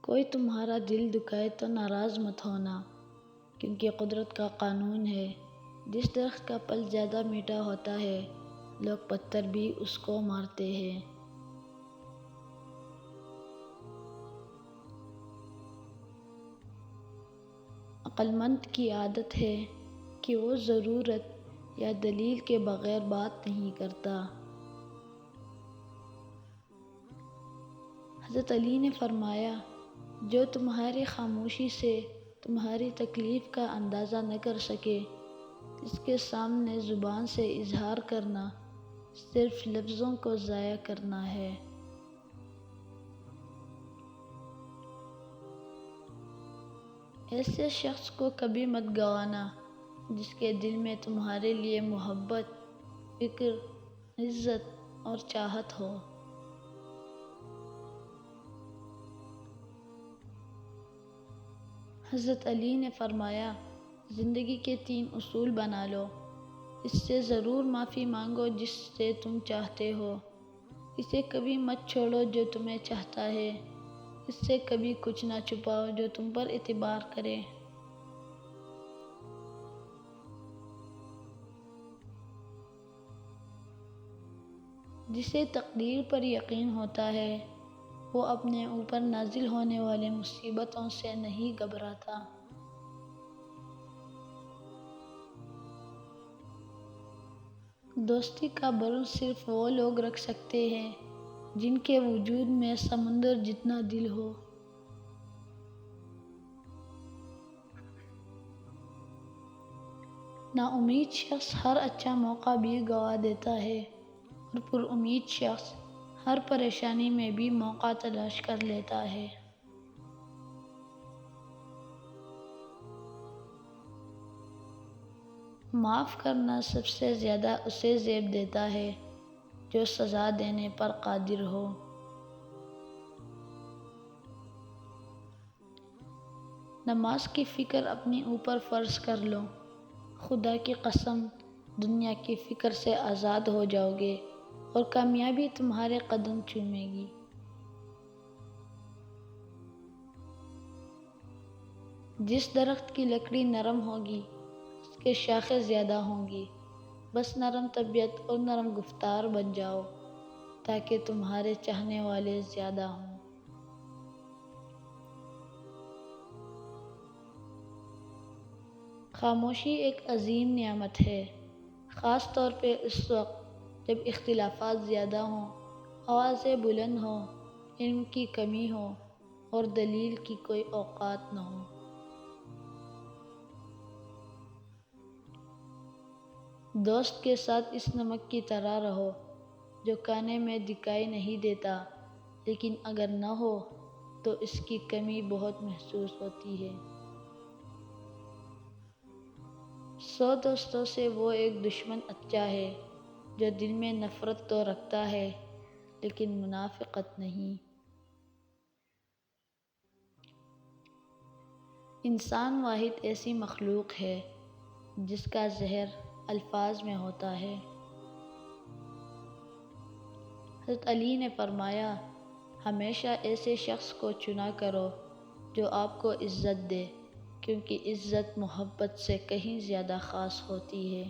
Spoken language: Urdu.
کوئی تمہارا دل دکھائے تو ناراض مت ہونا، کیونکہ قدرت کا قانون ہے، جس درخت کا پھل زیادہ میٹھا ہوتا ہے لوگ پتھر بھی اس کو مارتے ہیں۔ عقل مند کی عادت ہے کہ وہ ضرورت یا دلیل کے بغیر بات نہیں کرتا۔ حضرت علی نے فرمایا، جو تمہاری خاموشی سے تمہاری تکلیف کا اندازہ نہ کر سکے، اس کے سامنے زبان سے اظہار کرنا صرف لفظوں کو ضائع کرنا ہے۔ ایسے شخص کو کبھی مت گنوانا جس کے دل میں تمہارے لیے محبت، فکر، عزت اور چاہت ہو۔ حضرت علی نے فرمایا، زندگی کے 3 اصول بنا لو، اس سے ضرور معافی مانگو جس سے تم چاہتے ہو، اسے کبھی مت چھوڑو جو تمہیں چاہتا ہے، اس سے کبھی کچھ نہ چھپاؤ جو تم پر اعتبار کرے۔ جسے تقدیر پر یقین ہوتا ہے وہ اپنے اوپر نازل ہونے والی مصیبتوں سے نہیں گھبراتا۔ دوستی کا بر صرف وہ لوگ رکھ سکتے ہیں جن کے وجود میں سمندر جتنا دل ہو۔ نا امید شخص ہر اچھا موقع بھی گنوا دیتا ہے اور پر امید شخص ہر پریشانی میں بھی موقع تلاش کر لیتا ہے۔ معاف کرنا سب سے زیادہ اسے زیب دیتا ہے جو سزا دینے پر قادر ہو۔ نماز کی فکر اپنے اوپر فرض کر لو، خدا کی قسم دنیا کی فکر سے آزاد ہو جاؤ گے اور کامیابی تمہارے قدم چومے گی۔ جس درخت کی لکڑی نرم ہوگی اس کے شاخیں زیادہ ہوں گی، بس نرم طبیعت اور نرم گفتار بن جاؤ تاکہ تمہارے چاہنے والے زیادہ ہوں۔ خاموشی ایک عظیم نعمت ہے، خاص طور پہ اس وقت جب اختلافات زیادہ ہوں، آوازیں بلند ہوں، علم کی کمی ہو اور دلیل کی کوئی اوقات نہ ہو۔ دوست کے ساتھ اس نمک کی طرح رہو جو کھانے میں دکھائی نہیں دیتا لیکن اگر نہ ہو تو اس کی کمی بہت محسوس ہوتی ہے۔ 100 دوستوں سے وہ ایک دشمن اچھا ہے جو دل میں نفرت تو رکھتا ہے لیکن منافقت نہیں۔ انسان واحد ایسی مخلوق ہے جس کا زہر الفاظ میں ہوتا ہے۔ حضرت علی نے فرمایا، ہمیشہ ایسے شخص کو چنا کرو جو آپ کو عزت دے، کیونکہ عزت محبت سے کہیں زیادہ خاص ہوتی ہے۔